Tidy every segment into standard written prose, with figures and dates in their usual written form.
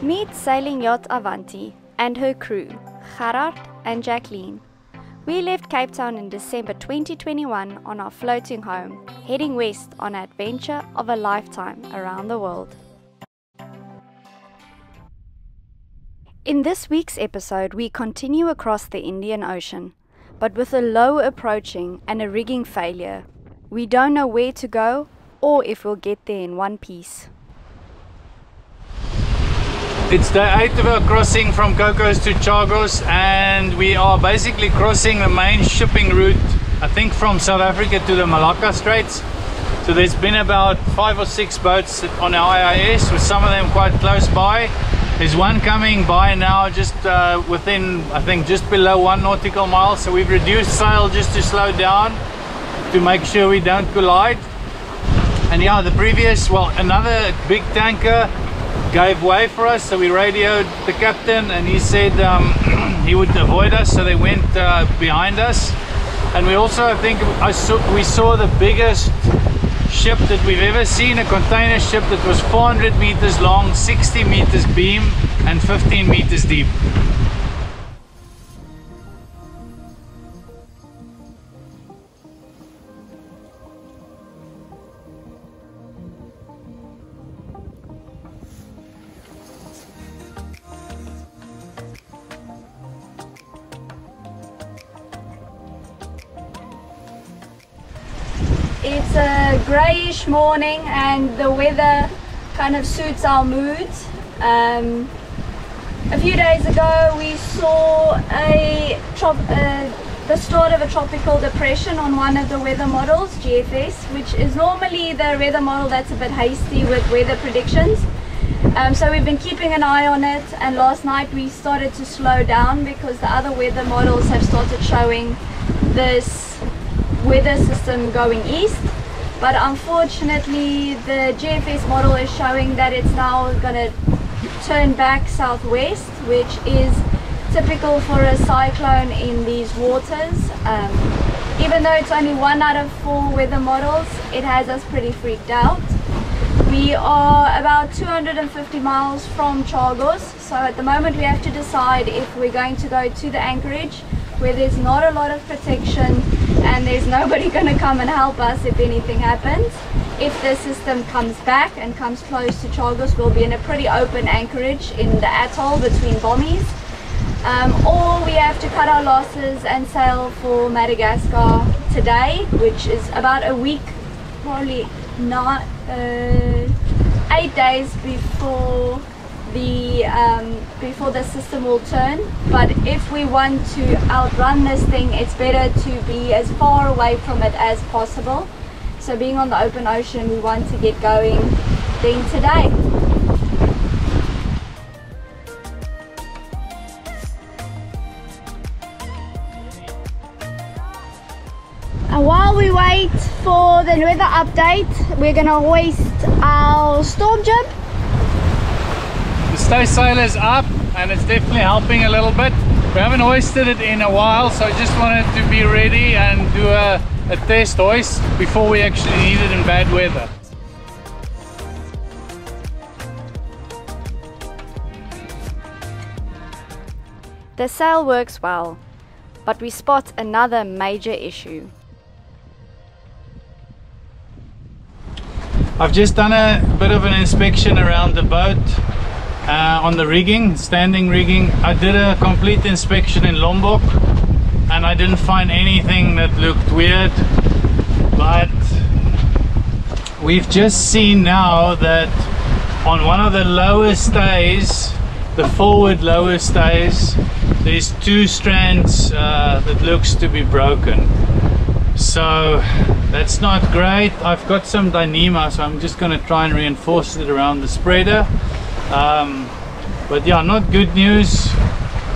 Meet sailing yacht Avanti and her crew, Gerard and Jacqueline. We left Cape Town in December 2021 on our floating home, heading west on an adventure of a lifetime around the world. In this week's episode, we continue across the Indian Ocean, but with a low approaching and a rigging failure. We don't know where to go or if we'll get there in one piece. It's day 8 of our crossing from Cocos to Chagos, and we are basically crossing the main shipping route, I think from South Africa to the Malacca Straits. So there's been about 5 or 6 boats on our AIS, with some of them quite close by. There's one coming by now just within, I think, just below 1 nautical mile. So we've reduced sail just to slow down to make sure we don't collide. And yeah, another big tanker gave way for us, so we radioed the captain and he said he would avoid us, so they went behind us. And we also, I think we saw the biggest ship that we've ever seen, a container ship that was 400 meters long, 60 meters beam and 15 meters deep. It's a greyish morning and the weather kind of suits our mood. A few days ago we saw the start of a tropical depression on one of the weather models, GFS, which is normally the weather model that's a bit hasty with weather predictions. So we've been keeping an eye on it, and last night we started to slow down because the other weather models have started showing this weather system going east, but unfortunately the GFS model is showing that it's now going to turn back southwest, which is typical for a cyclone in these waters. Even though it's only 1 out of 4 weather models, it has us pretty freaked out. We are about 250 miles from Chagos, so at the moment we have to decide if we're going to go to the anchorage where there's not a lot of protection and there's nobody going to come and help us if anything happens. If the system comes back and comes close to Chagos, we'll be in a pretty open anchorage in the atoll between bommies. Or we have to cut our losses and sail for Madagascar today, which is about a week, probably not 8 days before the system will turn. But if we want to outrun this thing, it's better to be as far away from it as possible. So being on the open ocean, we want to get going then today. And while we wait for the weather update, we're gonna hoist our storm jib. The stay sail is up and it's definitely helping a little bit. We haven't hoisted it in a while, so I just wanted to be ready and do a test hoist before we actually need it in bad weather. The sail works well, but we spot another major issue. I've just done a bit of an inspection around the boat on the rigging, standing rigging. I did a complete inspection in Lombok and I didn't find anything that looked weird, but we've just seen now that on one of the lower stays, the forward lower stays, there's 2 strands that looks to be broken. So that's not great. I've got some Dyneema, so I'm just going to try and reinforce it around the spreader. But yeah, not good news.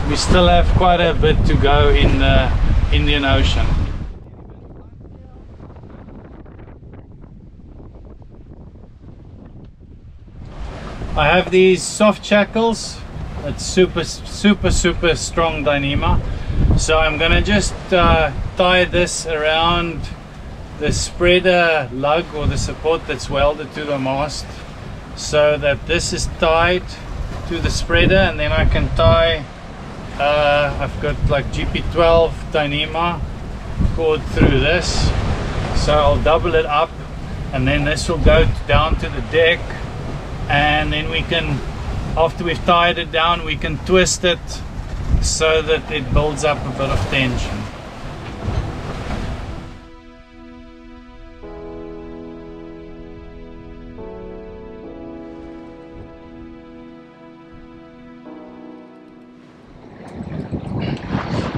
We still have quite a bit to go in the Indian Ocean. I have these soft shackles. It's super strong Dyneema. So I'm gonna just tie this around the spreader lug or the support that's welded to the mast, so that this is tied to the spreader, and then I can tie I've got like GP12 Dyneema cord through this, so I'll double it up, and then this will go down to the deck, and then we can, after we've tied it down, we can twist it so that it builds up a bit of tension.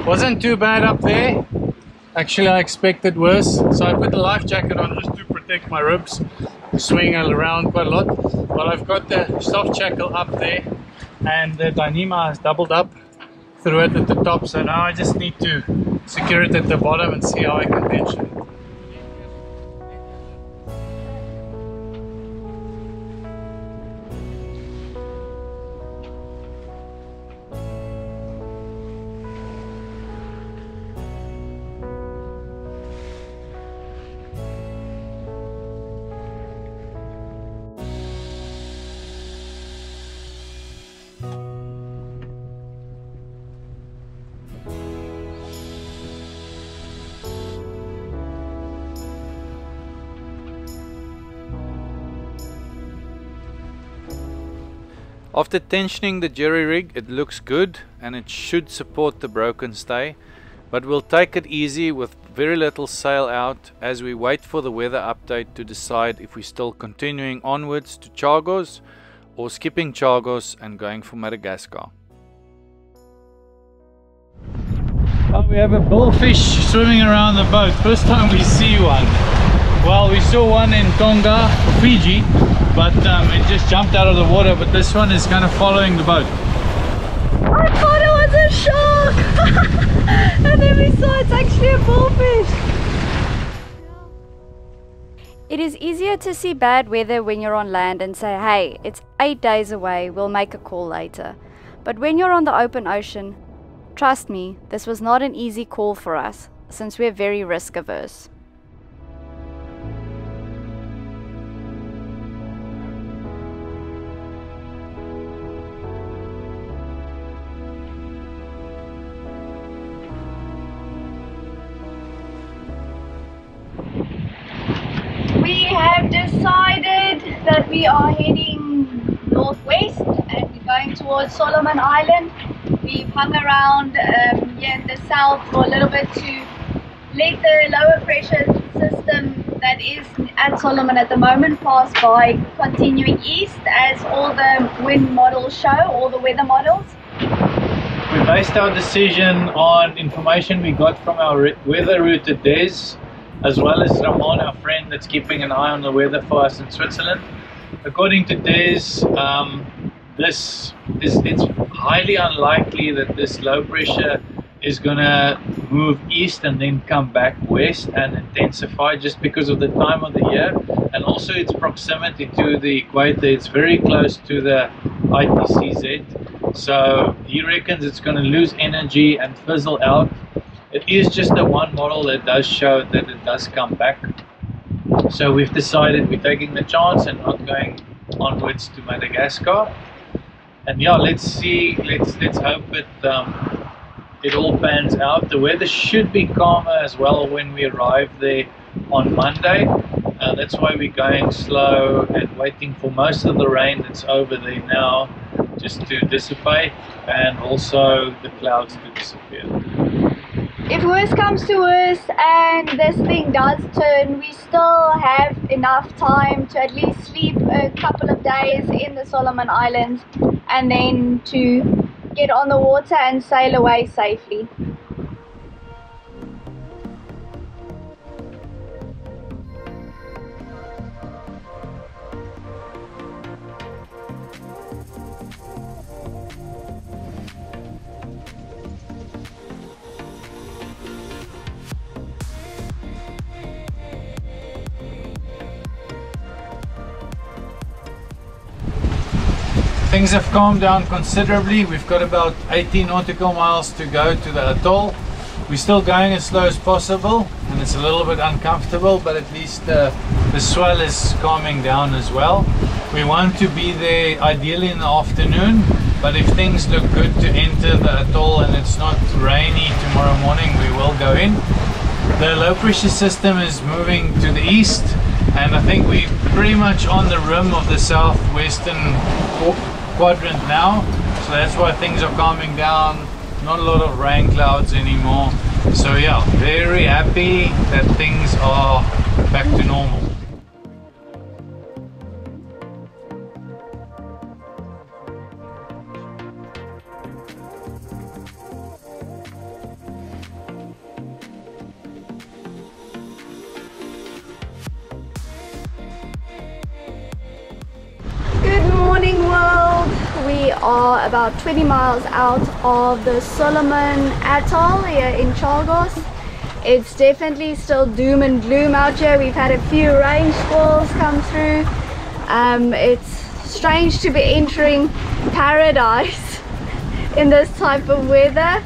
Wasn't too bad up there. Actually, I expected worse, so I put the life jacket on just to protect my ribs, swing around quite a lot. But I've got the soft shackle up there, and the Dyneema has doubled up through it at the top, so now I just need to secure it at the bottom and see how I can tension it. After tensioning the jerry rig, it looks good and it should support the broken stay, but we'll take it easy with very little sail out as we wait for the weather update to decide if we're still continuing onwards to Chagos or skipping Chagos and going for Madagascar. Oh, we have a bullfish swimming around the boat. First time we see one. Well, we saw one in Tonga, Fiji, but it just jumped out of the water, but this one is kind of following the boat. I thought it was a shark! And then we saw it's actually a bullfish. It is easier to see bad weather when you're on land and say, hey, it's 8 days away, we'll make a call later. But when you're on the open ocean, trust me, this was not an easy call for us, since we're very risk averse. We have decided that we are heading northwest and we're going towards Solomon Island. We've hung around here in the south for a little bit to let the lower pressure system that is at Solomon at the moment pass by, continuing east as all the wind models show, all the weather models. We based our decision on information we got from our weather router Des, as well as Ramon, our friend that's keeping an eye on the weather for us in Switzerland. According to Des, it's highly unlikely that this low pressure is gonna move east and then come back west and intensify, just because of the time of the year and also its proximity to the equator. It's very close to the ITCZ, so he reckons it's going to lose energy and fizzle out. It is just the one model that does show that it does come back, so we've decided we're taking the chance and not going onwards to Madagascar. And yeah, let's see, let's hope it all pans out. The weather should be calmer as well when we arrive there on Monday. That's why we're going slow and waiting for most of the rain that's over there now just to dissipate, and also the clouds to disappear. If worse comes to worse and this thing does turn, we still have enough time to at least sleep a couple of days in the Solomon Islands and then to get on the water and sail away safely. Things have calmed down considerably. We've got about 80 nautical miles to go to the atoll. We're still going as slow as possible and it's a little bit uncomfortable, but at least the swell is calming down as well. We want to be there ideally in the afternoon, but if things look good to enter the atoll and it's not rainy tomorrow morning, we will go in. The low pressure system is moving to the east, and I think we're pretty much on the rim of the southwestern quadrant now, so that's why things are calming down. Not a lot of rain clouds anymore, so yeah, very happy that things are back to normal. Good morning, world. We are about 20 miles out of the Solomon Atoll here in Chagos. It's definitely still doom and gloom out here. We've had a few rain squalls come through. It's strange to be entering paradise in this type of weather,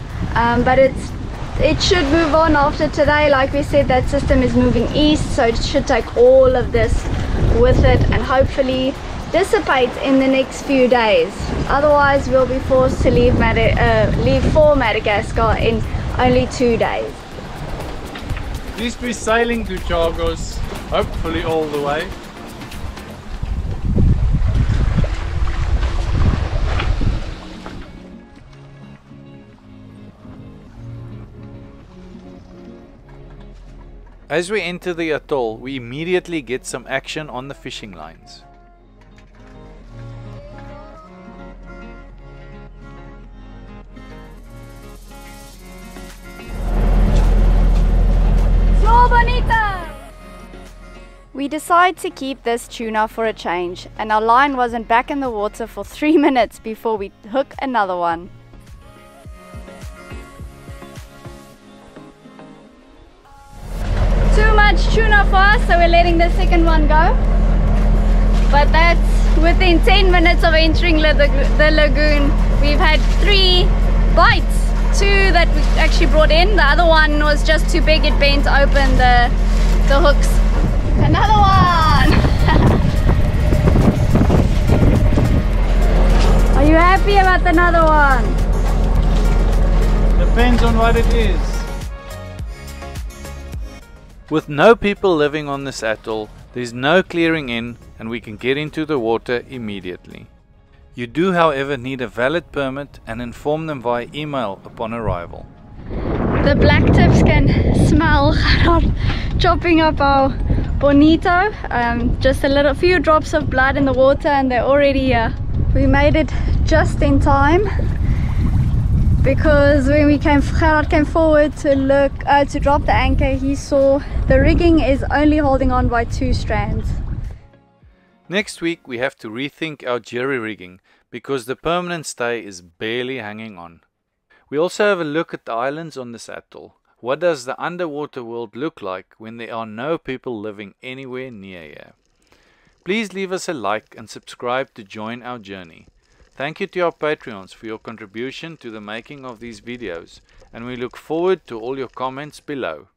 but it should move on after today. Like we said, that system is moving east, so it should take all of this with it and hopefully dissipate in the next few days. Otherwise we'll be forced to leave for Madagascar in only 2 days. At least we're sailing to Chagos, hopefully all the way. As we enter the atoll, we immediately get some action on the fishing lines. We decide to keep this tuna for a change, and our line wasn't back in the water for 3 minutes before we hook another one. Too much tuna for us, so we're letting the second one go. But that's within 10 minutes of entering the lagoon. We've had 3 bites. 2 that we actually brought in, the other one was just too big, it bent open the hooks. Another one! Are you happy about another one? Depends on what it is. With no people living on this atoll, there's no clearing in and we can get into the water immediately. You do, however, need a valid permit and inform them via email upon arrival. The black tips can smell chopping up our bonito. Just a few drops of blood in the water and they're already here. We made it just in time because when Gerard came forward to look to drop the anchor, he saw the rigging is only holding on by 2 strands. Next week we have to rethink our jerry rigging because the permanent stay is barely hanging on. We also have a look at the islands on this atoll. What does the underwater world look like when there are no people living anywhere near here? Please leave us a like and subscribe to join our journey. Thank you to our Patreons for your contribution to the making of these videos, and we look forward to all your comments below.